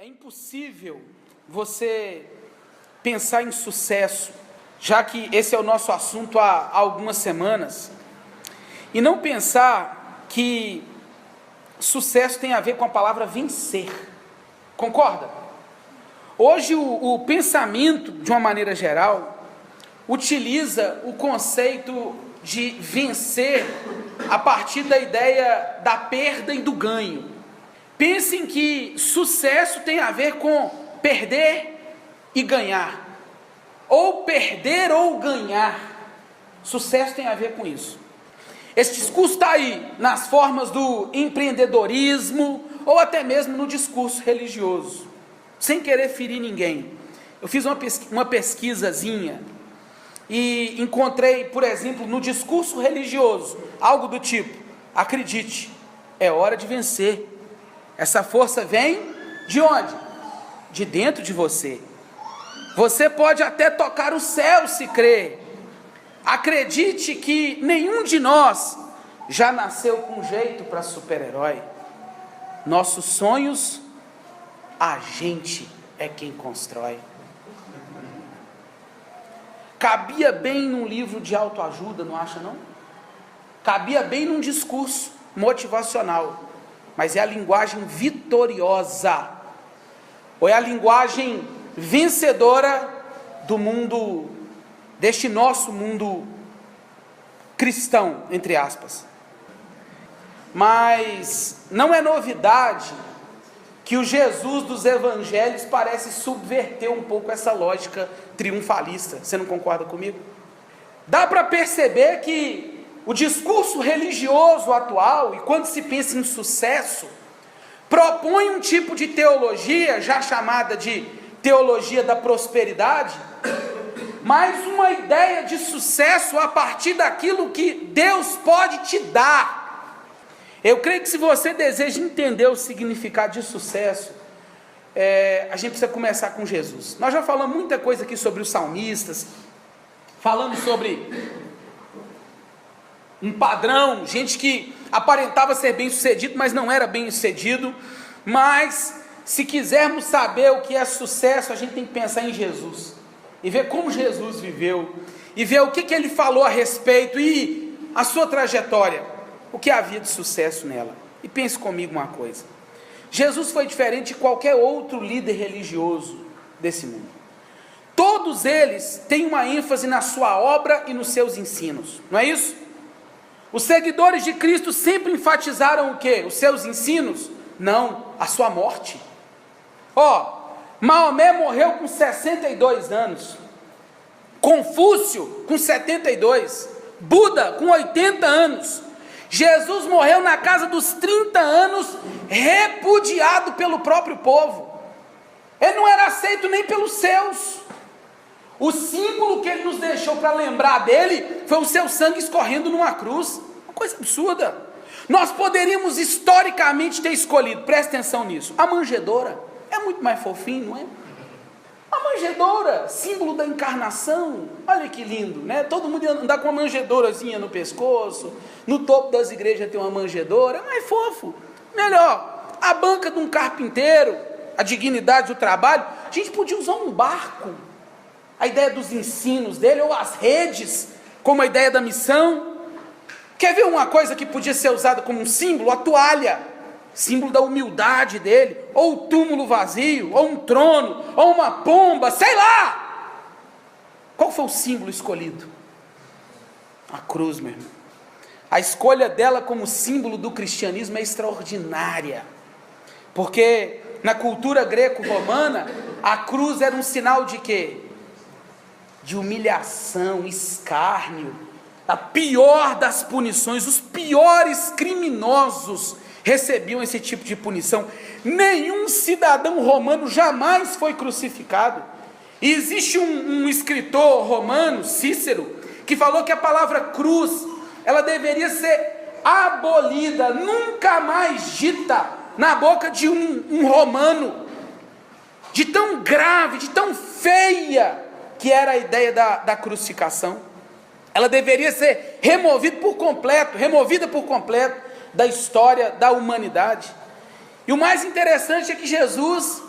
impossível você pensar em sucesso, já que esse é o nosso assunto há algumas semanas, e não pensar que sucesso tem a ver com a palavra vencer. Concorda? Hoje o pensamento, de uma maneira geral, utiliza o conceito de vencer a partir da ideia da perda e do ganho. Pensem que sucesso tem a ver com perder e ganhar, ou perder ou ganhar. Sucesso tem a ver com isso. Esse discurso está aí nas formas do empreendedorismo, ou até mesmo no discurso religioso, sem querer ferir ninguém. Eu fiz uma pesquisazinha e encontrei, por exemplo, no discurso religioso, algo do tipo: acredite, é hora de vencer. Essa força vem de onde? De dentro de você. Você pode até tocar o céu se crer. Acredite que nenhum de nós já nasceu com jeito para super-herói. Nossos sonhos, a gente é quem constrói. Cabia bem num livro de autoajuda, não acha não? Cabia bem num discurso motivacional. Mas é a linguagem vitoriosa, ou é a linguagem vencedora do mundo, deste nosso mundo cristão, entre aspas. Mas não é novidade que o Jesus dos evangelhos parece subverter um pouco essa lógica triunfalista. Você não concorda comigo? Dá para perceber que o discurso religioso atual, e quando se pensa em sucesso, propõe um tipo de teologia, já chamada de teologia da prosperidade, mas uma ideia de sucesso a partir daquilo que Deus pode te dar. Eu creio que se você deseja entender o significado de sucesso, a gente precisa começar com Jesus. Nós já falamos muita coisa aqui sobre os salmistas, falamos sobre um padrão, gente que aparentava ser bem sucedido, mas não era bem sucedido. Mas se quisermos saber o que é sucesso, a gente tem que pensar em Jesus, e ver como Jesus viveu, e ver o que ele falou a respeito, e a sua trajetória, o que havia de sucesso nela. E pense comigo uma coisa: Jesus foi diferente de qualquer outro líder religioso desse mundo. Todos eles têm uma ênfase na sua obra e nos seus ensinos, não é isso? Os seguidores de Cristo sempre enfatizaram o quê? Os seus ensinos? Não, a sua morte. Maomé morreu com 62 anos, Confúcio com 72, Buda com 80 anos, Jesus morreu na casa dos 30 anos, repudiado pelo próprio povo. Ele não era aceito nem pelos seus. O símbolo que ele nos deixou para lembrar dele foi o seu sangue escorrendo numa cruz. Uma coisa absurda. Nós poderíamos historicamente ter escolhido, presta atenção nisso, a manjedoura. É muito mais fofinho, não é? A manjedoura, símbolo da encarnação. Olha que lindo, né? Todo mundo ia andar com uma manjedourazinha no pescoço. No topo das igrejas tem uma manjedoura. É mais fofo. Melhor, a banca de um carpinteiro, a dignidade do trabalho. A gente podia usar um barco, a ideia dos ensinos dele, ou as redes, como a ideia da missão. Quer ver uma coisa que podia ser usada como um símbolo? A toalha, símbolo da humildade dele, ou o túmulo vazio, ou um trono, ou uma pomba, sei lá. Qual foi o símbolo escolhido? A cruz, meu irmão. A escolha dela como símbolo do cristianismo é extraordinária, porque na cultura greco-romana, a cruz era um sinal de quê? De humilhação, escárnio, a pior das punições. Os piores criminosos recebiam esse tipo de punição. Nenhum cidadão romano jamais foi crucificado. E existe um escritor romano, Cícero, que falou que a palavra cruz, ela deveria ser abolida, nunca mais dita na boca de um romano, de tão grave, de tão feia que era a ideia da crucificação. Ela deveria ser removida por completo da história da humanidade. E o mais interessante é que Jesus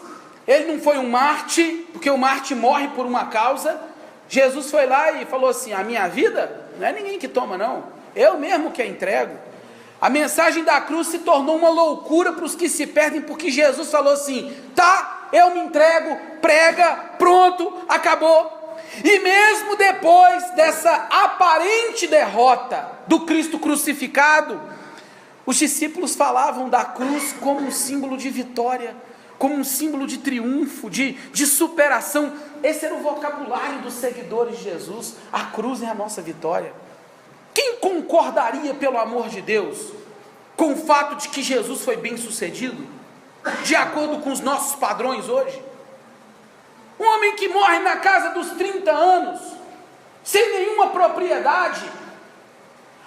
Ele não foi um Marte, porque o Marte morre por uma causa. Jesus foi lá e falou assim: a minha vida não é ninguém que toma não, eu mesmo que a entrego. A mensagem da cruz se tornou uma loucura para os que se perdem, porque Jesus falou assim: tá, eu me entrego, prega, pronto, acabou. E mesmo depois dessa aparente derrota do Cristo crucificado, os discípulos falavam da cruz como um símbolo de vitória, como um símbolo de triunfo, de superação. Esse era o vocabulário dos seguidores de Jesus. A cruz é a nossa vitória. Quem concordaria, pelo amor de Deus, com o fato de que Jesus foi bem sucedido, de acordo com os nossos padrões hoje? Um homem que morre na casa dos 30 anos, sem nenhuma propriedade,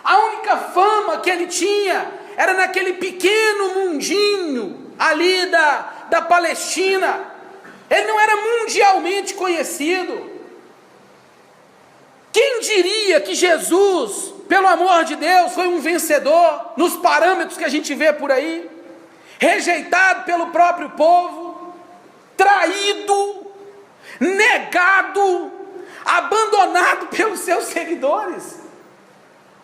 a única fama que ele tinha era naquele pequeno mundinho ali da Palestina. Ele não era mundialmente conhecido. Quem diria que Jesus, pelo amor de Deus, foi um vencedor nos parâmetros que a gente vê por aí, rejeitado pelo próprio povo, traído, negado, abandonado pelos seus seguidores.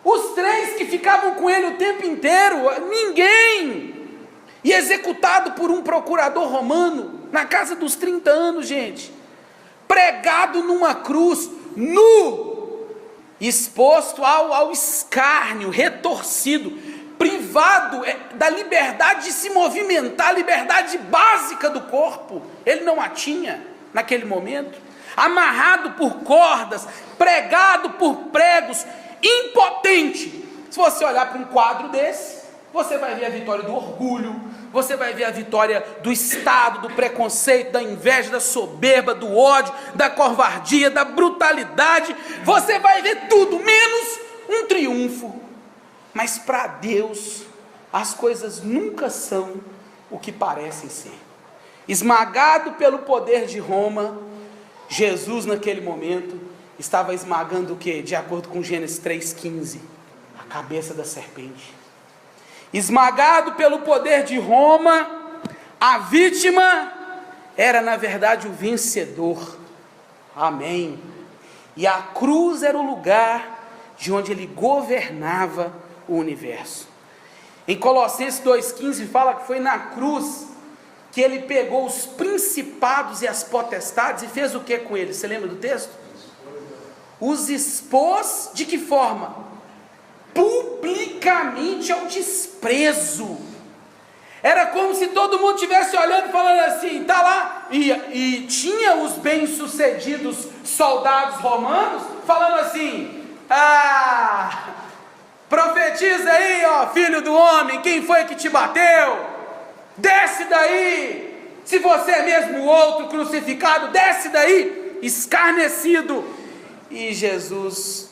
Os 3 que ficavam com ele o tempo inteiro, ninguém, e executado por um procurador romano, na casa dos 30 anos, gente, pregado numa cruz, nu, exposto ao escárnio, retorcido, privado da liberdade de se movimentar, a liberdade básica do corpo, ele não a tinha naquele momento, amarrado por cordas, pregado por pregos, impotente. Se você olhar para um quadro desse, você vai ver a vitória do orgulho, você vai ver a vitória do Estado, do preconceito, da inveja, da soberba, do ódio, da covardia, da brutalidade. Você vai ver tudo, menos um triunfo. Mas para Deus, as coisas nunca são o que parecem ser. Esmagado pelo poder de Roma, Jesus naquele momento estava esmagando o que? De acordo com Gênesis 3,15, a cabeça da serpente. Esmagado pelo poder de Roma, a vítima era na verdade o vencedor. Amém. E a cruz era o lugar de onde ele governava o universo. Em Colossenses 2,15 fala que foi na cruz que ele pegou os principados e as potestades e fez o que com eles? Você lembra do texto? Os expôs de que forma? Publicamente ao desprezo. Era como se todo mundo estivesse olhando e falando assim, tá lá, e tinha os bem-sucedidos soldados romanos falando assim: profetiza aí, ó, filho do homem, quem foi que te bateu? Desce daí, se você é mesmo o outro crucificado, desce daí, escarnecido. E Jesus,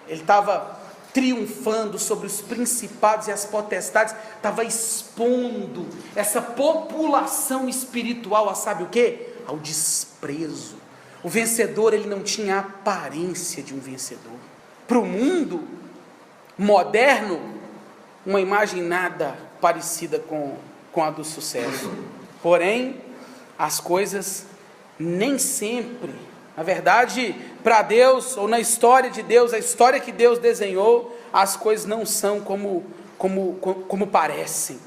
ele estava triunfando sobre os principados e as potestades, estava expondo essa população espiritual a sabe o que? Ao desprezo. O vencedor, ele não tinha a aparência de um vencedor. Para o mundo moderno, uma imagem nada parecida com a do sucesso. Porém, as coisas nem sempre, na verdade, para Deus, ou na história de Deus, a história que Deus desenhou, as coisas não são como parecem.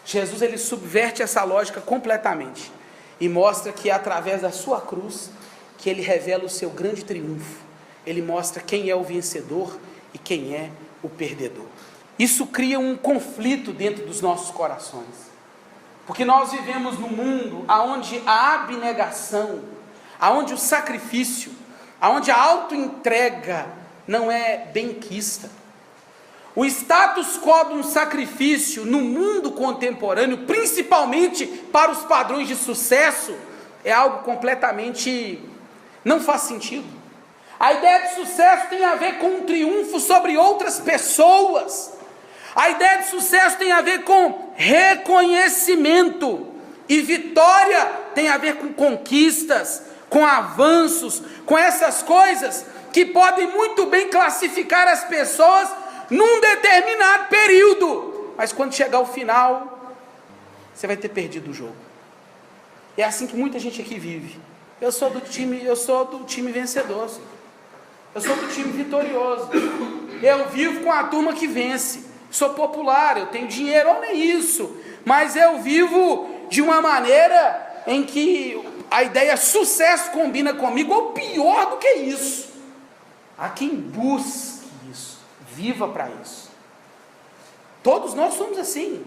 Jesus, ele subverte essa lógica completamente e mostra que é através da sua cruz que ele revela o seu grande triunfo. Ele mostra quem é o vencedor e quem é o perdedor. Isso cria um conflito dentro dos nossos corações, porque nós vivemos num mundo onde a abnegação, aonde o sacrifício, aonde a autoentrega não é benquista. O status quo de um sacrifício no mundo contemporâneo, principalmente para os padrões de sucesso, é algo completamente, não faz sentido. A ideia de sucesso tem a ver com um triunfo sobre outras pessoas. A ideia de sucesso tem a ver com reconhecimento. E vitória tem a ver com conquistas, com avanços, com essas coisas que podem muito bem classificar as pessoas num determinado período, mas quando chegar ao final, você vai ter perdido o jogo. É assim que muita gente aqui vive. Eu sou do time vencedor, Senhor. Eu sou do time vitorioso. Eu vivo com a turma que vence. Sou popular, eu tenho dinheiro, ou nem isso. Mas eu vivo de uma maneira em que a ideia sucesso combina comigo, ou pior do que isso. Há quem busque isso, viva para isso. Todos nós somos assim.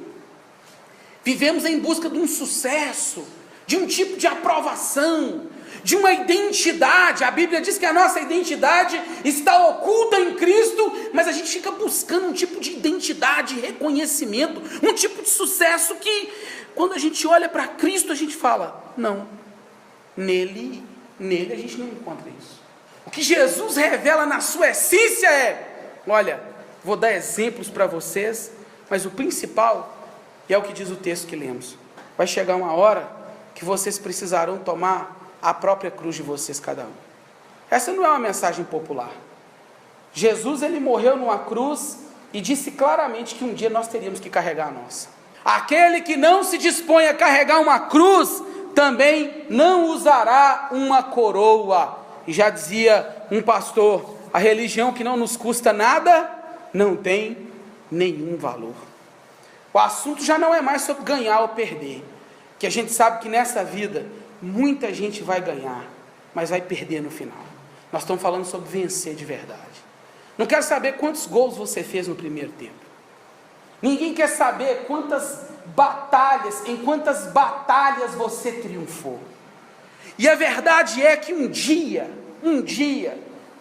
Vivemos em busca de um sucesso, de um tipo de aprovação, de uma identidade. A Bíblia diz que a nossa identidade está oculta em Cristo, mas a gente fica buscando um tipo de identidade, reconhecimento, um tipo de sucesso que, quando a gente olha para Cristo, a gente fala, não, nele a gente não encontra isso. O que Jesus revela na sua essência é, olha, vou dar exemplos para vocês, mas o principal, e é o que diz o texto que lemos, vai chegar uma hora que vocês precisarão tomar a própria cruz de vocês, cada um. Essa não é uma mensagem popular. Jesus, ele morreu numa cruz e disse claramente que um dia nós teríamos que carregar a nossa. Aquele que não se dispõe a carregar uma cruz, também não usará uma coroa. E já dizia um pastor, a religião que não nos custa nada, não tem nenhum valor. O assunto já não é mais sobre ganhar ou perder, que a gente sabe que nessa vida, muita gente vai ganhar, mas vai perder no final. Nós estamos falando sobre vencer de verdade. Não quero saber quantos gols você fez no primeiro tempo. Ninguém quer saber em quantas batalhas você triunfou. E a verdade é que um dia,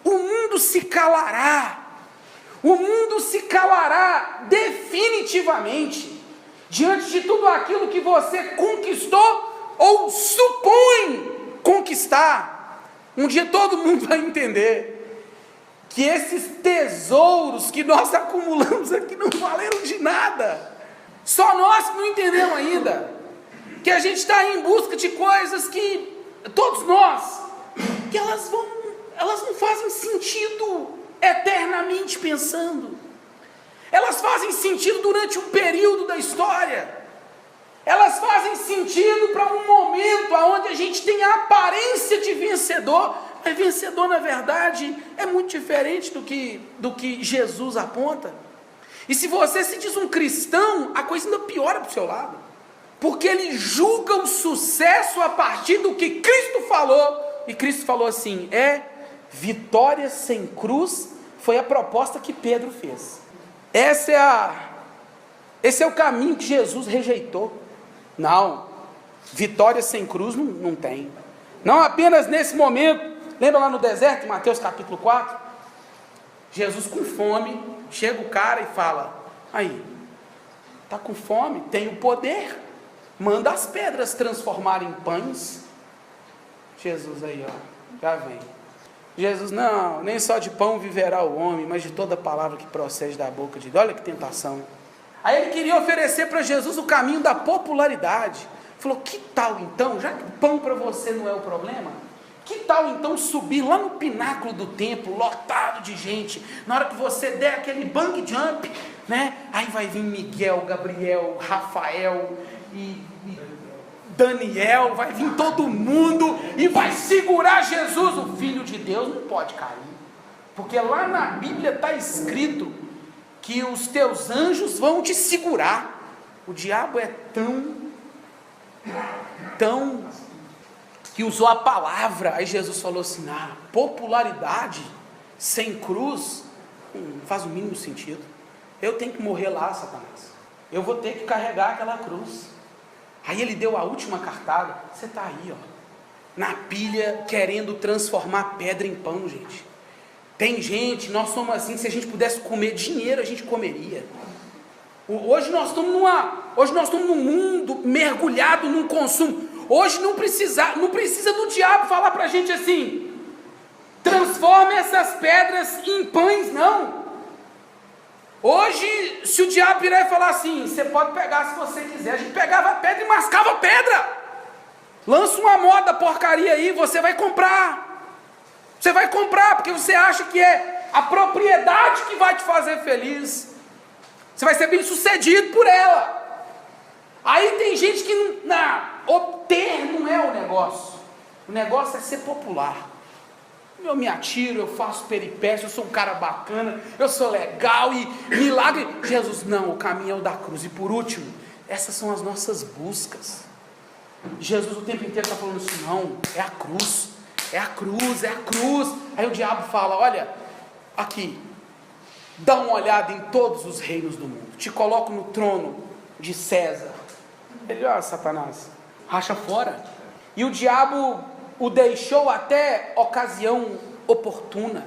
o mundo se calará. O mundo se calará definitivamente diante de tudo aquilo que você conquistou ou supõe conquistar. Um dia todo mundo vai entender que esses tesouros que nós acumulamos aqui não valeram de nada. Só nós que não entendemos ainda que a gente está em busca de coisas que, todos nós, que elas não fazem sentido eternamente pensando. Elas fazem sentido durante um período da história. Elas fazem sentido para um momento onde a gente tem a aparência de vencedor, mas vencedor na verdade é muito diferente do que Jesus aponta. E se você se diz um cristão, a coisa ainda piora para o seu lado, porque ele julga o sucesso a partir do que Cristo falou, e Cristo falou assim, vitória sem cruz, foi a proposta que Pedro fez. Esse é o caminho que Jesus rejeitou. Não, vitória sem cruz não tem. Não apenas nesse momento, lembra lá no deserto, Mateus capítulo 4, Jesus com fome, chega o cara e fala, aí, está com fome, tem o poder, manda as pedras transformarem em pães. Jesus aí, já vem. Jesus, não, nem só de pão viverá o homem, mas de toda palavra que procede da boca de Deus. Olha que tentação. Aí ele queria oferecer para Jesus o caminho da popularidade. Falou, que tal então, já que pão para você não é o problema, que tal então subir lá no pináculo do templo, lotado de gente, na hora que você der aquele bang jump, né? Aí vai vir Miguel, Gabriel, Rafael e Daniel, vai vir todo mundo e vai segurar Jesus. O Filho de Deus não pode cair, porque lá na Bíblia está escrito que os teus anjos vão te segurar. O diabo é tão que usou a palavra. Aí Jesus falou assim, popularidade sem cruz não faz o mínimo sentido. Eu tenho que morrer lá, Satanás, eu vou ter que carregar aquela cruz. Aí ele deu a última cartada. Você está aí, na pilha, querendo transformar pedra em pão, gente. Tem gente, nós somos assim, se a gente pudesse comer dinheiro, a gente comeria. Hoje nós estamos num mundo mergulhado num consumo. Hoje não precisa do diabo falar para a gente assim, transforma essas pedras em pães, não. Hoje, se o diabo virar e falar assim, você pode pegar se você quiser, a gente pegava a pedra e mascava a pedra. Lança uma moda porcaria aí, você vai comprar. Você vai comprar porque você acha que é a propriedade que vai te fazer feliz. Você vai ser bem sucedido por ela. Aí tem gente que obter não é o negócio é ser popular. Eu me atiro, eu faço peripécia, eu sou um cara bacana, eu sou legal e milagre. Jesus, não, o caminho é o da cruz. E por último, essas são as nossas buscas. Jesus o tempo inteiro está falando assim, não, é a cruz, é a cruz, é a cruz. Aí o diabo fala, olha, aqui, dá uma olhada em todos os reinos do mundo, te coloco no trono de César. Ele, ó, Satanás, racha fora. E o diabo o deixou até ocasião oportuna.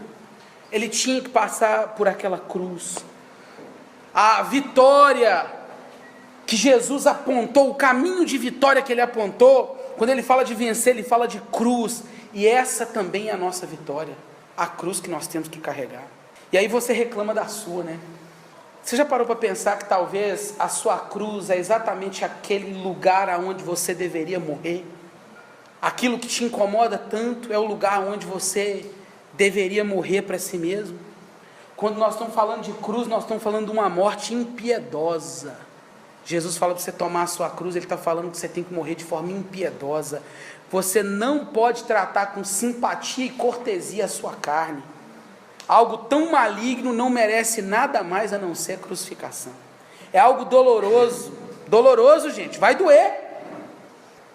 Ele tinha que passar por aquela cruz. A vitória que Jesus apontou, o caminho de vitória que ele apontou, quando ele fala de vencer, ele fala de cruz. E essa também é a nossa vitória, a cruz que nós temos que carregar. E aí você reclama da sua, né? Você já parou para pensar que talvez a sua cruz é exatamente aquele lugar aonde você deveria morrer? Aquilo que te incomoda tanto é o lugar onde você deveria morrer para si mesmo. Quando nós estamos falando de cruz, nós estamos falando de uma morte impiedosa. Jesus fala para você tomar a sua cruz, ele está falando que você tem que morrer de forma impiedosa. Você não pode tratar com simpatia e cortesia a sua carne. Algo tão maligno não merece nada mais a não ser crucificação. É algo doloroso, gente, vai doer.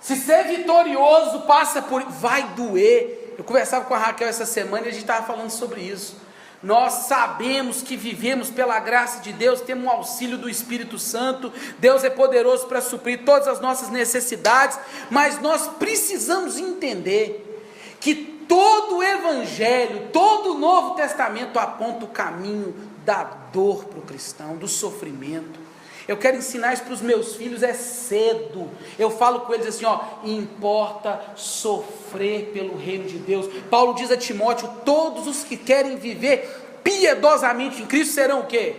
Se ser vitorioso passa por... vai doer. Eu conversava com a Raquel essa semana e a gente estava falando sobre isso. Nós sabemos que vivemos pela graça de Deus, temos o auxílio do Espírito Santo, Deus é poderoso para suprir todas as nossas necessidades, mas nós precisamos entender que todo o Evangelho, todo o Novo Testamento aponta o caminho da dor para o cristão, do sofrimento. Eu quero ensinar isso para os meus filhos, é cedo. Eu falo com eles assim, ó, importa sofrer pelo reino de Deus. Paulo diz a Timóteo, todos os que querem viver piedosamente em Cristo serão o quê?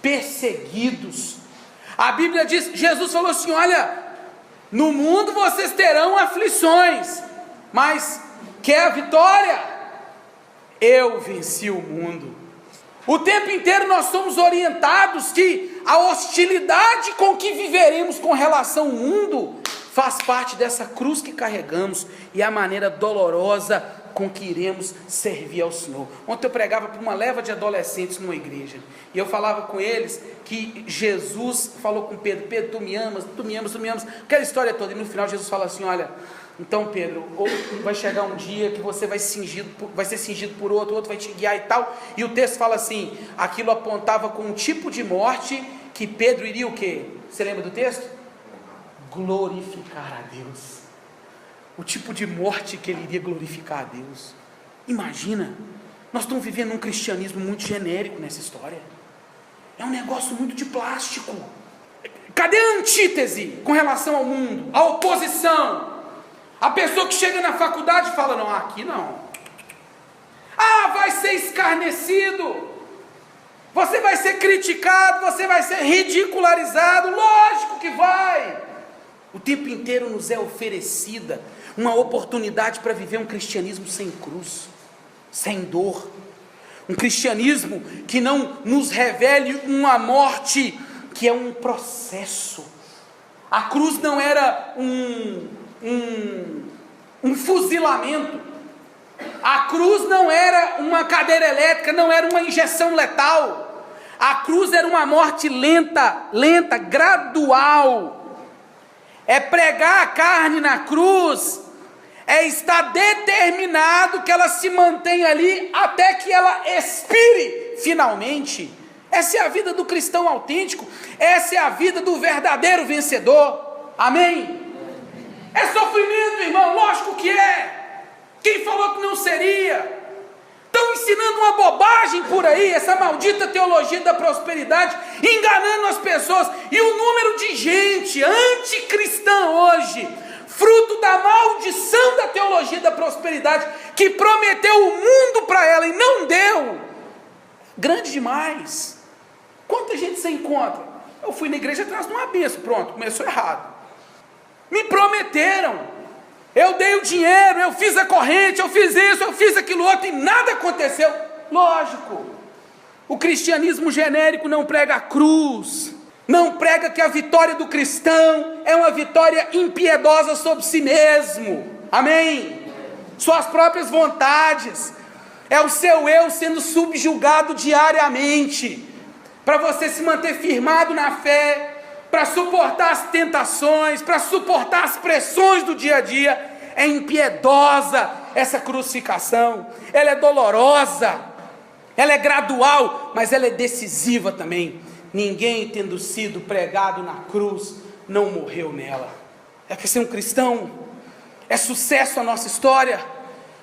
Perseguidos. A Bíblia diz, Jesus falou assim, olha, no mundo vocês terão aflições, mas quer a vitória? Eu venci o mundo. O tempo inteiro nós somos orientados que a hostilidade com que viveremos com relação ao mundo faz parte dessa cruz que carregamos e a maneira dolorosa com que iremos servir ao Senhor. Ontem eu pregava para uma leva de adolescentes numa igreja e eu falava com eles que Jesus falou com Pedro, Pedro, tu me amas, aquela história toda, e no final Jesus fala assim, olha, então Pedro, ou vai chegar um dia que você vai ser cingido por outro vai te guiar e tal, e o texto fala assim, aquilo apontava com um tipo de morte que Pedro iria o quê? Você lembra do texto? Glorificar a Deus. O tipo de morte que ele iria glorificar a Deus. Imagina, nós estamos vivendo um cristianismo muito genérico nessa história, é um negócio muito de plástico. Cadê a antítese com relação ao mundo, a oposição? A pessoa que chega na faculdade fala, não, aqui não. Ah, vai ser escarnecido, você vai ser criticado, você vai ser ridicularizado, lógico que vai. O tempo inteiro nos é oferecida uma oportunidade para viver um cristianismo sem cruz, sem dor. Um cristianismo que não nos revele uma morte que é um processo. A cruz não era um fuzilamento. A cruz não era uma cadeira elétrica, não era uma injeção letal. A cruz era uma morte lenta, gradual. É pregar a carne na cruz, é estar determinado que ela se mantenha ali até que ela expire finalmente. Essa é a vida do cristão autêntico, essa é a vida do verdadeiro vencedor. Amém? É sofrimento, irmão, lógico que é. Quem falou que não seria? Estão ensinando uma bobagem por aí, essa maldita teologia da prosperidade, enganando as pessoas, e o número de gente anticristã hoje, fruto da maldição da teologia da prosperidade, que prometeu o mundo para ela e não deu, grande demais. Quanta gente você encontra? Eu fui na igreja atrás de uma bênção, pronto, começou errado. Me prometeram, eu dei o dinheiro, eu fiz a corrente, eu fiz isso, eu fiz aquilo outro e nada aconteceu. Lógico, o cristianismo genérico não prega a cruz. Não prega que a vitória do cristão é uma vitória impiedosa sobre si mesmo. Amém? Suas próprias vontades. É o seu eu sendo subjugado diariamente. Para você se manter firmado na fé, para suportar as tentações, para suportar as pressões do dia a dia. É impiedosa essa crucificação. Ela é dolorosa. Ela é gradual, mas ela é decisiva também. Ninguém tendo sido pregado na cruz não morreu nela. É que ser um cristão é sucesso a nossa história.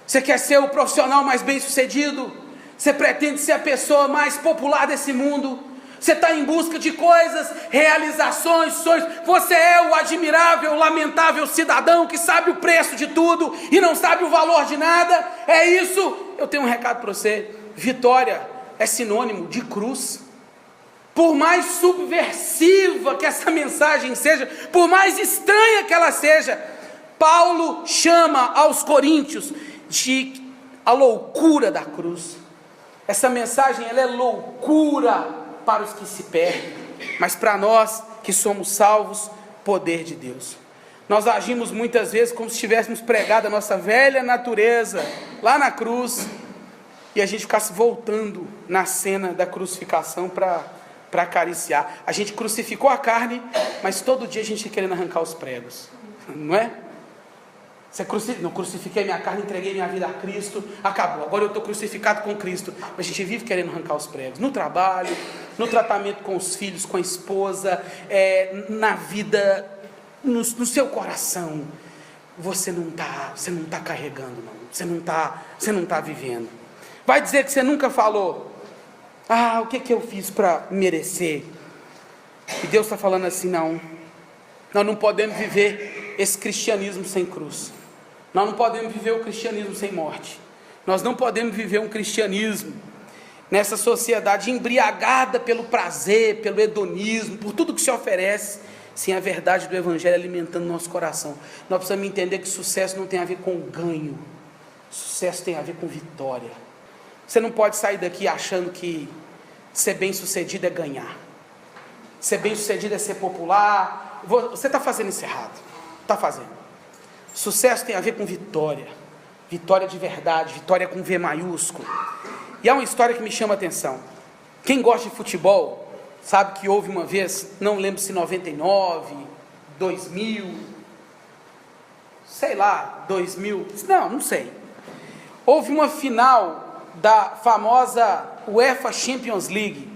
Você quer ser o profissional mais bem sucedido? Você pretende ser a pessoa mais popular desse mundo? Você está em busca de coisas, realizações, sonhos. Você é o admirável, lamentável cidadão que sabe o preço de tudo e não sabe o valor de nada? É isso? Eu tenho um recado para você. Vitória é sinônimo de cruz. Por mais subversiva que essa mensagem seja, por mais estranha que ela seja, Paulo chama aos coríntios de a loucura da cruz. Essa mensagem ela é loucura para os que se perdem, mas para nós que somos salvos, poder de Deus. Nós agimos muitas vezes como se tivéssemos pregado a nossa velha natureza lá na cruz, e a gente ficasse voltando na cena da crucificação para acariciar. A gente crucificou a carne, mas todo dia a gente querendo arrancar os pregos, não é? Não crucifiquei minha carne, entreguei minha vida a Cristo, acabou, agora eu estou crucificado com Cristo. Mas a gente vive querendo arrancar os pregos, no trabalho, no tratamento com os filhos, com a esposa, na vida, no seu coração. Você não está carregando, não. Você não está vivendo. Vai dizer que você nunca falou: o que eu fiz para merecer? E Deus está falando assim: não, nós não podemos viver esse cristianismo sem cruz. Nós não podemos viver o cristianismo sem morte. Nós não podemos viver um cristianismo nessa sociedade embriagada pelo prazer, pelo hedonismo, por tudo que se oferece, sem a verdade do evangelho alimentando nosso coração. Nós precisamos entender que sucesso não tem a ver com ganho. Sucesso tem a ver com vitória. Você não pode sair daqui achando que ser bem sucedido é ganhar. Ser bem sucedido é ser popular. Você está fazendo isso errado. Está fazendo. Sucesso tem a ver com vitória. Vitória de verdade, vitória com V maiúsculo. E há uma história que me chama a atenção. Quem gosta de futebol sabe que houve uma vez, não lembro se 99, 2000, sei lá, 2000, não sei. Houve uma final da famosa UEFA Champions League.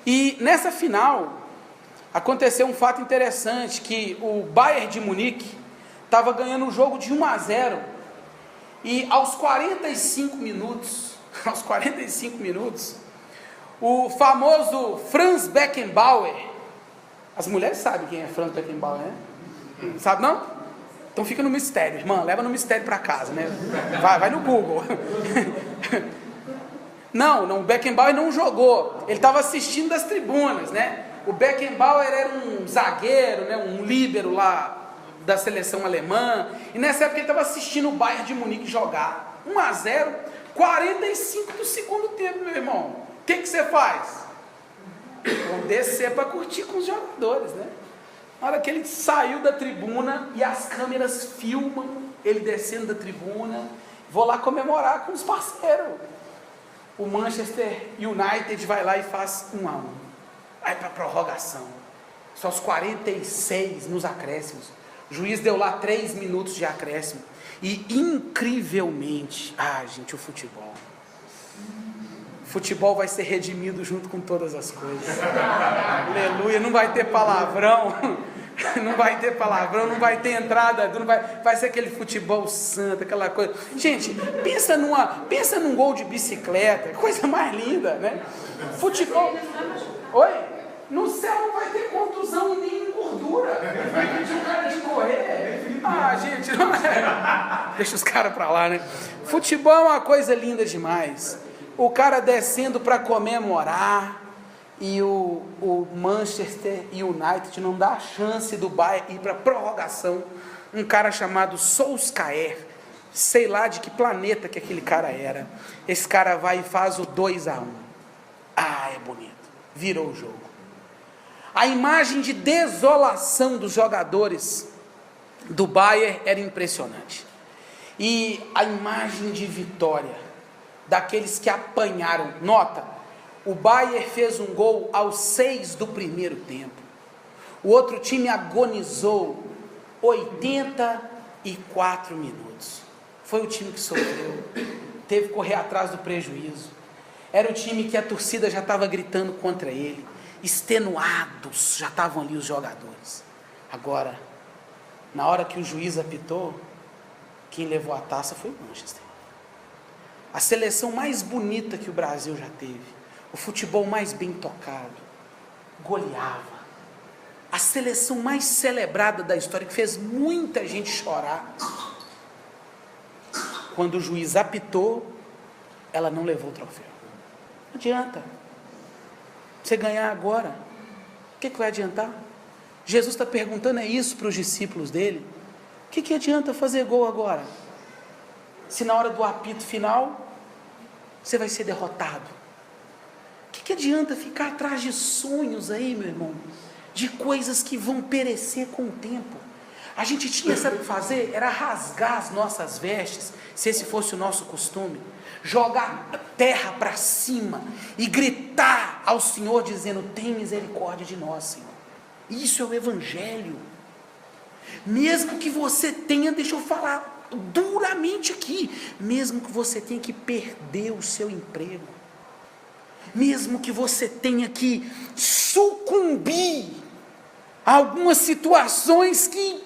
E nessa final aconteceu um fato interessante, que o Bayern de Munique estava ganhando o jogo de 1-0, e aos 45 minutos, o famoso Franz Beckenbauer, as mulheres sabem quem é Franz Beckenbauer, né? Sabe não? Então fica no mistério, irmã, leva no mistério para casa, né? Vai no Google. Não, o Beckenbauer não jogou, ele estava assistindo das tribunas, né? O Beckenbauer era um zagueiro, né? Um líbero lá da seleção alemã, e nessa época ele estava assistindo o Bayern de Munique jogar, 1-0, 45 do segundo tempo, meu irmão. O que você faz? Vamos descer para curtir com os jogadores, né? Na hora que ele saiu da tribuna e as câmeras filmam ele descendo da tribuna, vou lá comemorar com os parceiros. O Manchester United vai lá e faz 1-1. Vai para a prorrogação. Só os 46 nos acréscimos. O juiz deu lá 3 minutos de acréscimo. E incrivelmente, gente, o futebol vai ser redimido junto com todas as coisas. Aleluia, não vai ter palavrão, não vai ter entrada, vai ser aquele futebol santo, aquela coisa. Gente, pensa num gol de bicicleta, coisa mais linda, né? Futebol. Oi? No céu não vai ter contusão e nem gordura. Vai pedir um cara de correr. Gente, não é. Deixa os caras pra lá, né? Futebol é uma coisa linda demais. O cara descendo para comemorar, e o Manchester United não dá a chance do Bayern ir para prorrogação. Um cara chamado Solskjaer, sei lá de que planeta que aquele cara era. Esse cara vai e faz o 2-1. É bonito. Virou o jogo. A imagem de desolação dos jogadores do Bayern era impressionante. E a imagem de vitória daqueles que apanharam. Nota, o Bayern fez um gol aos 6 do primeiro tempo. O outro time agonizou 84 minutos. Foi o time que sofreu, teve que correr atrás do prejuízo. Era o time que a torcida já estava gritando contra ele. Extenuados já estavam ali os jogadores. Agora, na hora que o juiz apitou, quem levou a taça foi o Manchester. A seleção mais bonita que o Brasil já teve, o futebol mais bem tocado, goleava. A seleção mais celebrada da história, que fez muita gente chorar. Quando o juiz apitou, ela não levou o troféu. Não adianta você ganhar agora. O que vai adiantar? Jesus está perguntando isso para os discípulos dele. O que adianta fazer gol agora? Se na hora do apito final, você vai ser derrotado. O que adianta ficar atrás de sonhos aí, meu irmão? De coisas que vão perecer com o tempo. A gente tinha, sabe o que fazer? Era rasgar as nossas vestes, se esse fosse o nosso costume, jogar terra para cima e gritar ao Senhor dizendo: tem misericórdia de nós, Senhor. Isso é o Evangelho. Mesmo que você tenha, deixa eu falar duramente aqui, mesmo que você tenha que perder o seu emprego, mesmo que você tenha que sucumbir a algumas situações que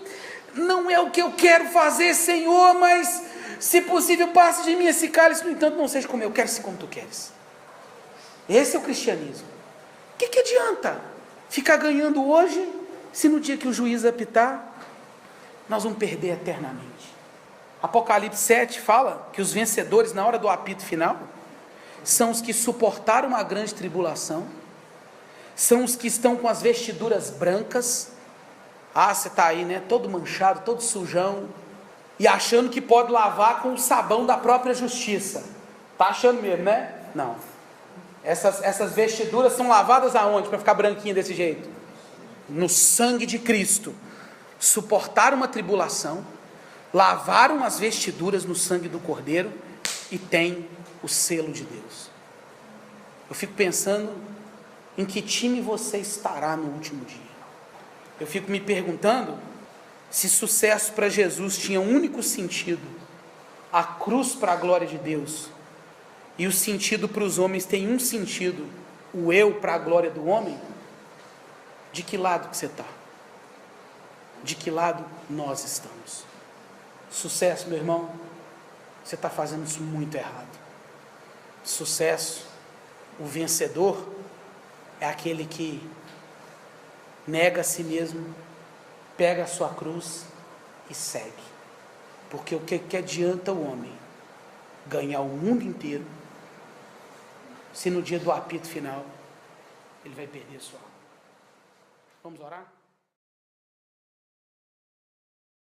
não é o que eu quero fazer, Senhor, mas se possível passe de mim esse cálice, no entanto não seja como eu quero, se como tu queres. Esse é o cristianismo. O que adianta ficar ganhando hoje, se no dia que o juiz apitar, nós vamos perder eternamente? Apocalipse 7 fala que os vencedores na hora do apito final são os que suportaram a grande tribulação, são os que estão com as vestiduras brancas. Ah, você está aí, né, todo manchado, todo sujão, e achando que pode lavar com o sabão da própria justiça. Está achando mesmo, né? Não. Essas vestiduras são lavadas aonde para ficar branquinha desse jeito? No sangue de Cristo. Suportaram uma tribulação, lavaram as vestiduras no sangue do Cordeiro e tem o selo de Deus. Eu fico pensando em que time você estará no último dia. Eu fico me perguntando se sucesso para Jesus tinha um único sentido, a cruz para a glória de Deus, e o sentido para os homens tem um sentido, o eu para a glória do homem. De que lado que você está? De que lado nós estamos? Sucesso, meu irmão, você está fazendo isso muito errado. Sucesso, o vencedor é aquele que nega a si mesmo, pega a sua cruz e segue. Porque o que adianta o homem ganhar o mundo inteiro, se no dia do apito final ele vai perder a sua alma? Vamos orar?